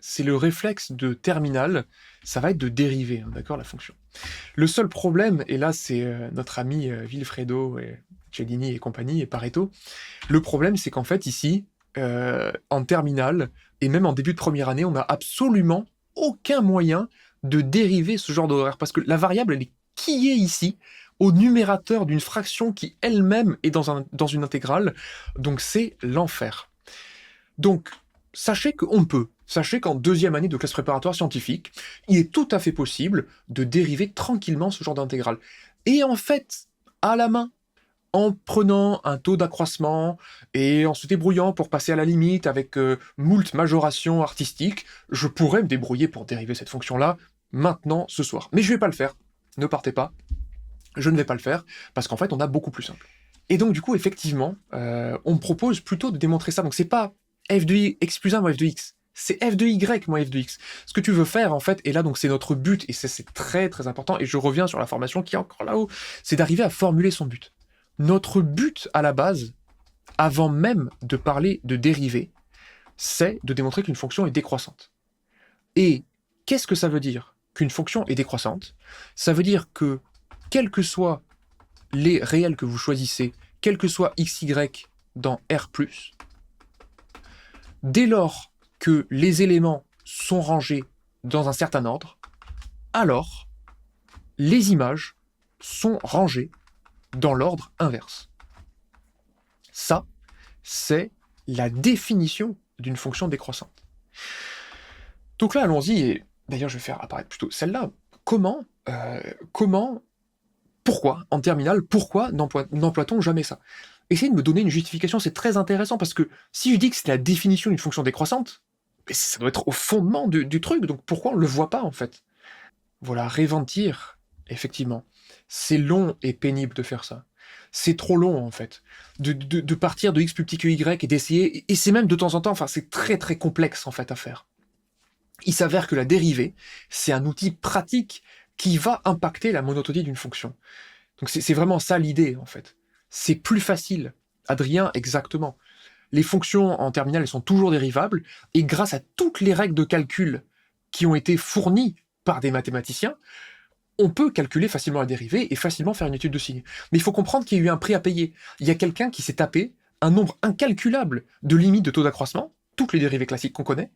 c'est le réflexe de terminal, ça va être de dériver, hein, d'accord, la fonction. Le seul problème, et là c'est notre ami Vilfredo et Cialdini et compagnie et Pareto, le problème c'est qu'en fait ici, en terminale, et même en début de première année, on n'a absolument aucun moyen de dériver ce genre d'horaire, parce que la variable elle est qui est ici au numérateur d'une fraction qui elle-même est dans une intégrale, donc c'est l'enfer. Donc, sachez qu'on peut. Sachez qu'en deuxième année de classe préparatoire scientifique, il est tout à fait possible de dériver tranquillement ce genre d'intégrale. Et en fait, à la main, en prenant un taux d'accroissement et en se débrouillant pour passer à la limite avec moult majorations artistiques, je pourrais me débrouiller pour dériver cette fonction-là maintenant, ce soir. Mais je vais pas le faire. Ne partez pas. Je ne vais pas le faire, parce qu'en fait, on a beaucoup plus simple. Et donc, du coup, effectivement, on me propose plutôt de démontrer ça. Donc, c'est pas f de x plus 1 moins f de x, c'est f de y moins f de x. Ce que tu veux faire, en fait, et là, donc, c'est notre but, et c'est très, très important, et je reviens sur la formation qui est encore là-haut, c'est d'arriver à formuler son but. Notre but, à la base, avant même de parler de dérivée, c'est de démontrer qu'une fonction est décroissante. Et qu'est-ce que ça veut dire qu'une fonction est décroissante? Ça veut dire que quels que soient les réels que vous choisissez, quel que soit xy dans R+, dès lors que les éléments sont rangés dans un certain ordre, alors les images sont rangées dans l'ordre inverse. Ça, c'est la définition d'une fonction décroissante. Donc là, allons-y, et d'ailleurs je vais faire apparaître plutôt celle-là. Pourquoi, en terminale, pourquoi n'emploie-t-on jamais ça? Essayez de me donner une justification, c'est très intéressant, parce que si je dis que c'est la définition d'une fonction décroissante, ça doit être au fondement du truc, donc pourquoi on le voit pas, en fait? Voilà, Reventir, effectivement, c'est long et pénible de faire ça. C'est trop long, en fait, de partir de x plus petit que y et d'essayer, et c'est même de temps en temps, enfin, c'est très très complexe, en fait, à faire. Il s'avère que la dérivée, c'est un outil pratique qui va impacter la monotonie d'une fonction. Donc c'est vraiment ça l'idée, en fait. C'est plus facile. Adrien, exactement. Les fonctions en terminale, elles sont toujours dérivables, et grâce à toutes les règles de calcul qui ont été fournies par des mathématiciens, on peut calculer facilement la dérivée et facilement faire une étude de signe. Mais il faut comprendre qu'il y a eu un prix à payer. Il y a quelqu'un qui s'est tapé un nombre incalculable de limites de taux d'accroissement, toutes les dérivées classiques qu'on connaît,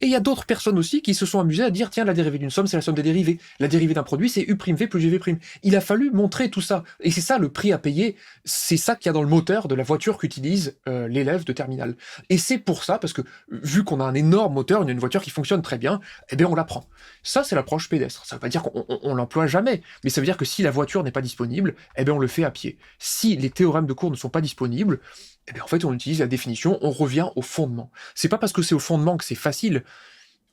et il y a d'autres personnes aussi qui se sont amusées à dire, tiens, la dérivée d'une somme, c'est la somme des dérivées. La dérivée d'un produit, c'est u'v plus gv'. Il a fallu montrer tout ça. Et c'est ça le prix à payer. C'est ça qu'il y a dans le moteur de la voiture qu'utilise l'élève de terminale. Et c'est pour ça, parce que vu qu'on a un énorme moteur, une voiture qui fonctionne très bien, eh bien on la prend. Ça, c'est l'approche pédestre. Ça veut pas dire qu'on l'emploie jamais, mais ça veut dire que si la voiture n'est pas disponible, eh bien on le fait à pied. Si les théorèmes de cours ne sont pas disponibles, eh bien en fait on utilise la définition, on revient au fondement. C'est pas parce que c'est au fondement que c'est facile.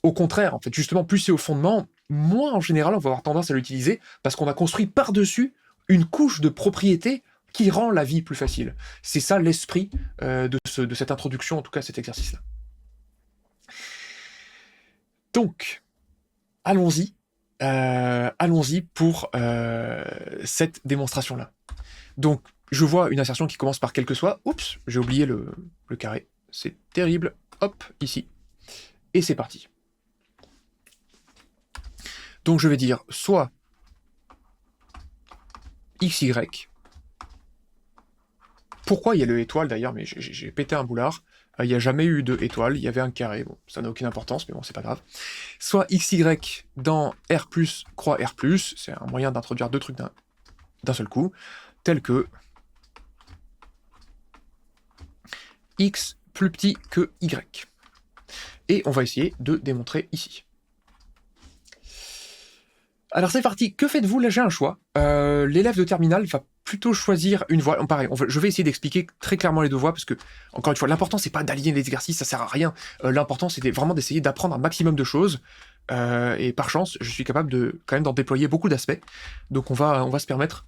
Au contraire, en fait, justement, plus c'est au fondement, moins en général on va avoir tendance à l'utiliser, parce qu'on a construit par-dessus une couche de propriétés qui rend la vie plus facile. C'est ça l'esprit de cette introduction, en tout cas cet exercice-là. Donc, allons-y pour cette démonstration-là. Donc, je vois une assertion qui commence par quel que soit. Oups, j'ai oublié le carré. C'est terrible. Hop, ici. Et c'est parti. Donc je vais dire soit xy. Pourquoi il y a le étoile d'ailleurs, mais j'ai pété un boulard. Il n'y a jamais eu de étoile, il y avait un carré. Bon, ça n'a aucune importance, mais bon, c'est pas grave. Soit xy dans R+, croix R+, c'est un moyen d'introduire deux trucs d'un seul coup, tel que x plus petit que y. Et on va essayer de démontrer ici. Alors c'est parti, que faites-vous? Là j'ai un choix. L'élève de terminale va plutôt choisir une voie. Pareil, je vais essayer d'expliquer très clairement les deux voies, parce que, encore une fois, l'important c'est pas d'aligner les exercices, ça sert à rien. L'important c'était vraiment d'essayer d'apprendre un maximum de choses. Et par chance, je suis capable quand même d'en déployer beaucoup d'aspects. Donc on va se permettre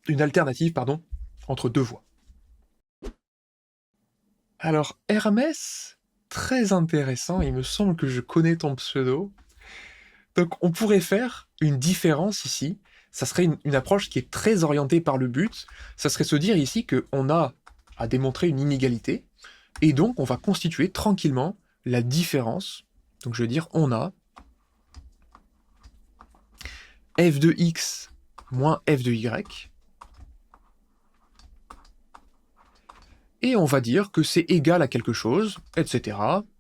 une alternative, entre deux voies. Alors Hermès, très intéressant, il me semble que je connais ton pseudo. Donc on pourrait faire une différence ici, ça serait une approche qui est très orientée par le but, ça serait se dire ici qu'on a à démontrer une inégalité, et donc on va constituer tranquillement la différence, Donc je vais dire on a f de x moins f de y, et on va dire que c'est égal à quelque chose, etc.,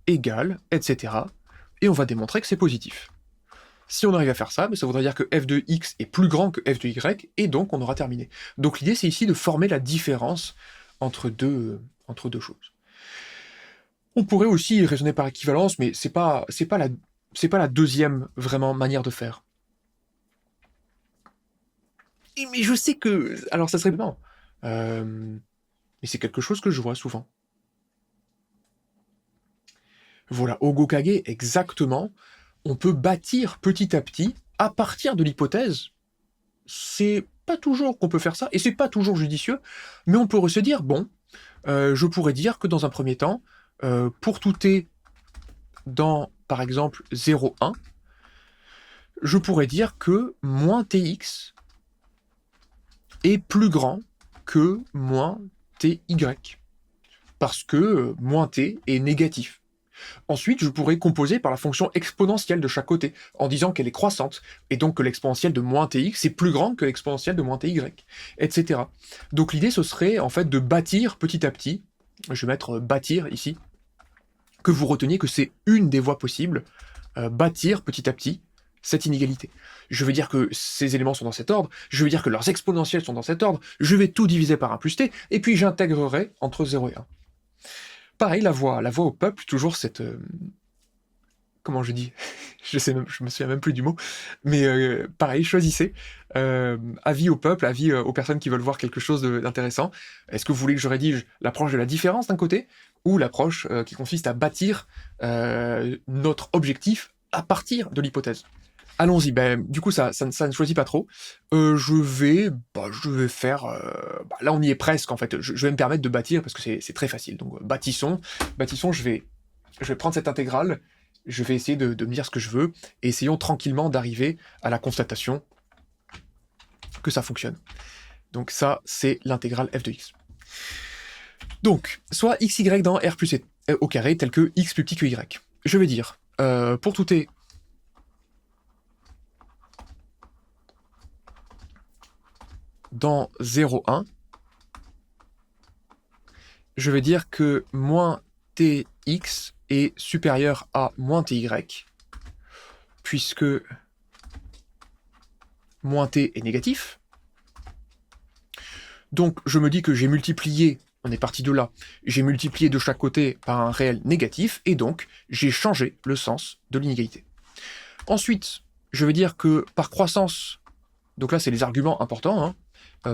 égal, etc., et on va démontrer que c'est positif. Si on arrive à faire ça, ça voudrait dire que f de x est plus grand que f de y, et donc on aura terminé. Donc l'idée, c'est ici de former la différence entre deux choses. On pourrait aussi raisonner par équivalence, mais c'est pas la deuxième vraiment manière de faire. Mais je sais que... Alors ça serait... Non. Mais c'est quelque chose que je vois souvent. Voilà, au Gokage, exactement, on peut bâtir petit à petit, à partir de l'hypothèse. C'est pas toujours qu'on peut faire ça, et c'est pas toujours judicieux, mais on pourrait se dire, bon, je pourrais dire que dans un premier temps, pour tout t dans, par exemple, 0, 1, je pourrais dire que moins tx est plus grand que moins ty, parce que moins t est négatif. Ensuite, je pourrais composer par la fonction exponentielle de chaque côté, en disant qu'elle est croissante, et donc que l'exponentielle de moins tx est plus grande que l'exponentielle de moins ty, etc. Donc l'idée, ce serait en fait de bâtir petit à petit, je vais mettre bâtir ici, que vous reteniez que c'est une des voies possibles, bâtir petit à petit cette inégalité. Je veux dire que ces éléments sont dans cet ordre, je veux dire que leurs exponentielles sont dans cet ordre, je vais tout diviser par 1 plus t, et puis j'intégrerai entre 0 et 1. Pareil, la voix au peuple, toujours cette... comment je dis je me souviens même plus du mot, mais pareil, choisissez. Avis au peuple, avis aux personnes qui veulent voir quelque chose d'intéressant. Est-ce que vous voulez que je rédige l'approche de la différence d'un côté, ou l'approche qui consiste à bâtir notre objectif à partir de l'hypothèse? Allons-y, du coup ça ne choisit pas trop. Je vais faire... là on y est presque en fait, je vais me permettre de bâtir parce que c'est très facile. Donc bâtissons, je vais prendre cette intégrale, je vais essayer de me dire ce que je veux, et essayons tranquillement d'arriver à la constatation que ça fonctionne. Donc ça, c'est l'intégrale f de x. Donc, soit xy dans r plus au carré, tel que x plus petit que y. Je vais dire, pour tout t dans 0, 1, je vais dire que moins tx est supérieur à moins ty, puisque moins t est négatif. Donc je me dis que j'ai multiplié, on est parti de là, j'ai multiplié de chaque côté par un réel négatif, et donc j'ai changé le sens de l'inégalité. Ensuite, je vais dire que par croissance, donc là c'est les arguments importants,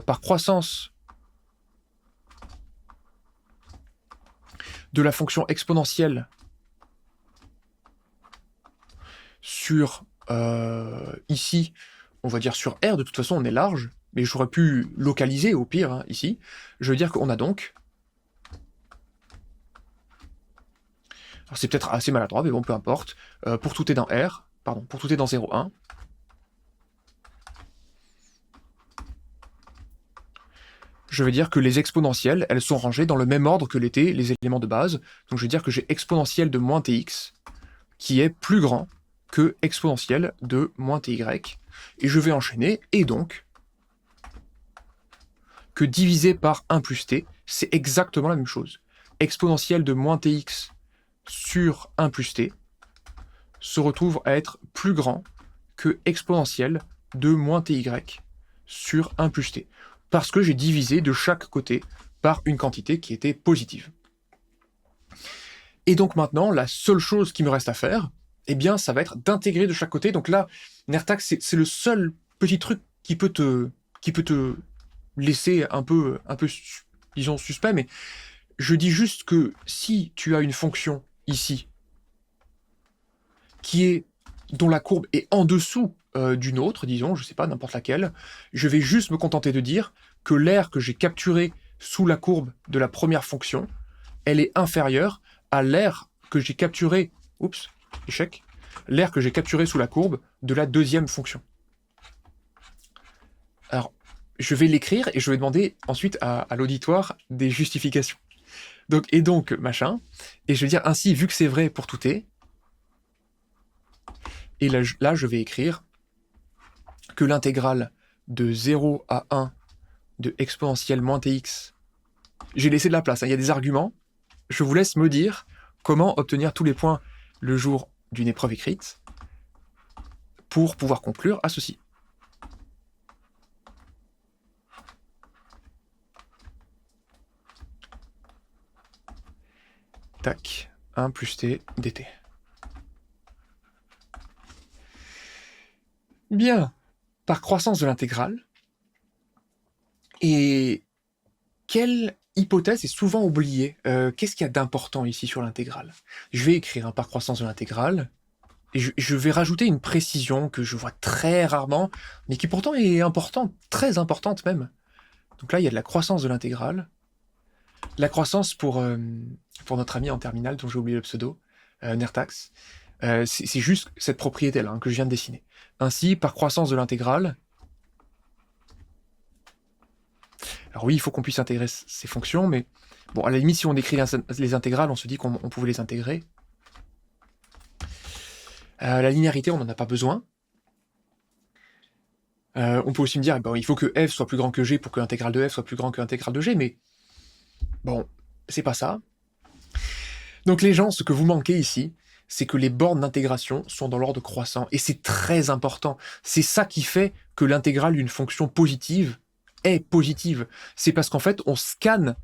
par croissance de la fonction exponentielle sur, ici, on va dire sur R, de toute façon on est large, mais j'aurais pu localiser au pire, ici, je veux dire qu'on a donc... Alors c'est peut-être assez maladroit, mais bon, peu importe, pour tout t dans R, pardon, pour tout t dans 0, 1, je vais dire que les exponentielles, elles sont rangées dans le même ordre que les éléments de base, donc je vais dire que j'ai exponentielle de moins tx, qui est plus grand que exponentielle de moins ty, et je vais enchaîner, et donc, que divisé par 1 plus t, c'est exactement la même chose. Exponentielle de moins tx sur 1 plus t se retrouve à être plus grand que exponentielle de moins ty sur 1 plus t, parce que j'ai divisé de chaque côté par une quantité qui était positive. Et donc maintenant, la seule chose qui me reste à faire, eh bien, ça va être d'intégrer de chaque côté. Donc là, Nertax, c'est le seul petit truc qui peut te laisser un peu, disons, suspect, mais je dis juste que si tu as une fonction ici, dont la courbe est en dessous d'une autre, disons, je sais pas, n'importe laquelle, je vais juste me contenter de dire que l'aire que j'ai capturée sous la courbe de la première fonction, elle est inférieure à l'aire que j'ai capturée, l'aire que j'ai capturée sous la courbe de la deuxième fonction. Alors, je vais l'écrire et je vais demander ensuite à l'auditoire des justifications. Donc, machin, et je vais dire ainsi, vu que c'est vrai pour tout t, Et là, je vais écrire que l'intégrale de 0 à 1 de exponentielle moins tx, j'ai laissé de la place, hein, il y a des arguments, je vous laisse me dire comment obtenir tous les points le jour d'une épreuve écrite pour pouvoir conclure à ceci. Tac, 1 plus t dt. Bien, par croissance de l'intégrale. Et quelle hypothèse est souvent oubliée? Qu'est-ce qu'il y a d'important ici sur l'intégrale? Je vais écrire par croissance de l'intégrale, et je vais rajouter une précision que je vois très rarement, mais qui pourtant est importante, très importante même. Donc là, il y a de la croissance de l'intégrale. La croissance pour notre ami en terminale, dont j'ai oublié le pseudo, Nertax, c'est juste cette propriété-là que je viens de dessiner. Ainsi, par croissance de l'intégrale, alors oui, il faut qu'on puisse intégrer ces fonctions, mais bon, à la limite, si on écrit les intégrales, on se dit qu'on pouvait les intégrer. La linéarité, on n'en a pas besoin. On peut aussi me dire, bon, il faut que f soit plus grand que g pour que l'intégrale de f soit plus grand que l'intégrale de g, mais bon, c'est pas ça. Donc les gens, ce que vous manquez ici, c'est que les bornes d'intégration sont dans l'ordre croissant, et c'est très important. C'est ça qui fait que l'intégrale d'une fonction positive est positive. C'est parce qu'en fait, on scanne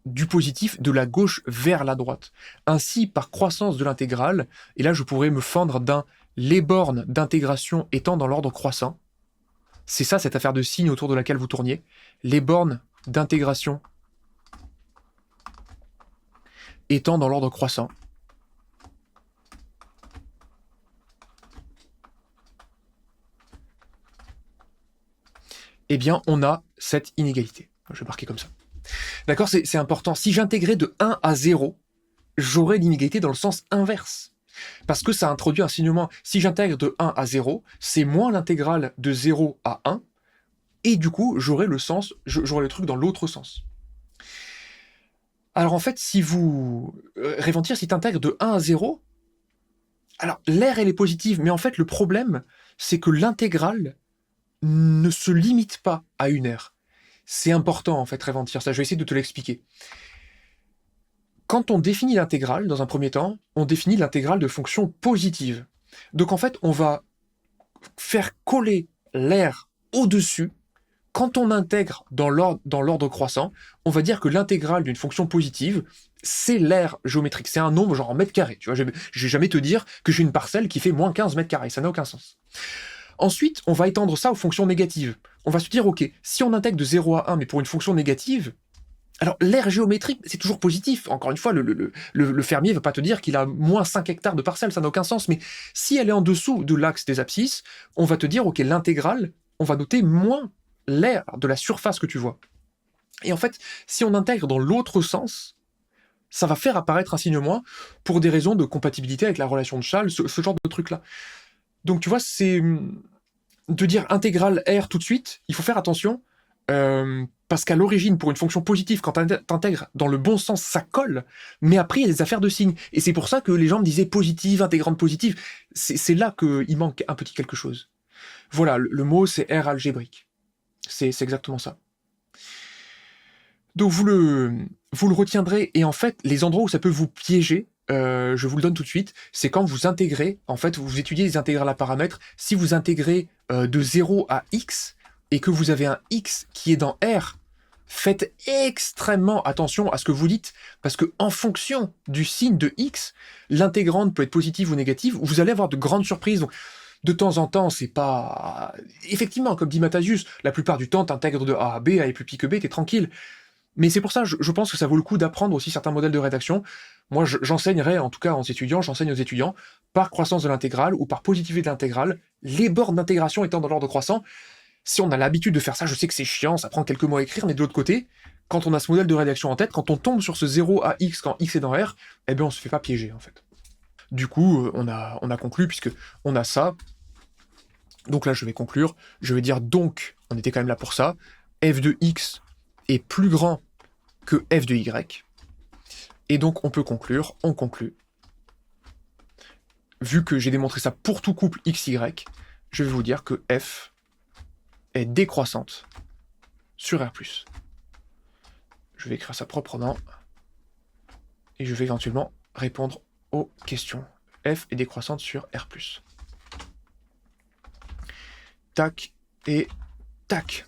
du positif de la gauche vers la droite. Ainsi, par croissance de l'intégrale, et là je pourrais me fendre d'un les bornes d'intégration étant dans l'ordre croissant. C'est ça, cette affaire de signe autour de laquelle vous tourniez. Les bornes d'intégration étant dans l'ordre croissant. Eh bien, on a cette inégalité. Je vais marquer comme ça. D'accord, c'est important. Si j'intégrais de 1 à 0, j'aurais l'inégalité dans le sens inverse. Parce que ça introduit un signement. Si j'intègre de 1 à 0, c'est moins l'intégrale de 0 à 1, et du coup, j'aurai le truc dans l'autre sens. Alors en fait, si vous... Réventir, si tu intègres de 1 à 0, alors l'aire, elle est positive, mais en fait, le problème, c'est que l'intégrale ne se limite pas à une aire. C'est important, en fait, Réventir, ça, je vais essayer de te l'expliquer. Quand on définit l'intégrale, dans un premier temps, on définit l'intégrale de fonction positive. Donc en fait, on va faire coller l'aire au-dessus. Quand on intègre dans l'ordre croissant, on va dire que l'intégrale d'une fonction positive, c'est l'aire géométrique. C'est un nombre genre en mètres carrés. Tu vois, je vais jamais te dire que j'ai une parcelle qui fait moins 15 mètres carrés. Ça n'a aucun sens. Ensuite, on va étendre ça aux fonctions négatives. On va se dire, ok, si on intègre de 0 à 1, mais pour une fonction négative, alors l'aire géométrique, c'est toujours positif. Encore une fois, le fermier ne va pas te dire qu'il a moins 5 hectares de parcelle, ça n'a aucun sens. Mais si elle est en dessous de l'axe des abscisses, on va te dire, ok, l'intégrale, on va noter moins l'aire de la surface que tu vois. Et en fait, si on intègre dans l'autre sens, ça va faire apparaître un signe moins pour des raisons de compatibilité avec la relation de Chasles, ce genre de truc-là. Donc tu vois, c'est de dire intégrale R tout de suite, il faut faire attention, parce qu'à l'origine, pour une fonction positive, quand t'intègres dans le bon sens, ça colle, mais après, il y a des affaires de signes. Et c'est pour ça que les gens me disaient positive, intégrante positive. C'est là qu'il manque un petit quelque chose. Voilà, le mot, c'est R algébrique. C'est exactement ça. Donc vous le retiendrez, et en fait, les endroits où ça peut vous piéger, je vous le donne tout de suite, c'est quand vous intégrez, en fait, vous étudiez les intégrales à paramètres, si vous intégrez de 0 à x, et que vous avez un x qui est dans R, faites extrêmement attention à ce que vous dites, parce que en fonction du signe de x, l'intégrante peut être positive ou négative, vous allez avoir de grandes surprises. Donc, de temps en temps, c'est pas... Effectivement, comme dit Matasius, la plupart du temps, t'intègres de A à B, A est plus petit que B, t'es tranquille. Mais c'est pour ça, je pense que ça vaut le coup d'apprendre aussi certains modèles de rédaction. Moi, j'enseignerai, en tout cas j'enseigne aux étudiants, par croissance de l'intégrale ou par positivité de l'intégrale, les bornes d'intégration étant dans l'ordre croissant. Si on a l'habitude de faire ça, je sais que c'est chiant, ça prend quelques mots à écrire, mais de l'autre côté, quand on a ce modèle de rédaction en tête, quand on tombe sur ce 0 à x quand x est dans R, eh bien on se fait pas piéger, en fait. Du coup, on a conclu, puisque on a ça. Donc là, je vais conclure. Je vais dire donc, on était quand même là pour ça, f de x est plus grand que f de y. Et donc, on peut conclure, on conclut. vu que j'ai démontré ça pour tout couple XY, je vais vous dire que F est décroissante sur R+. Je vais écrire ça proprement et je vais éventuellement répondre aux questions. F est décroissante sur R+. Tac et tac.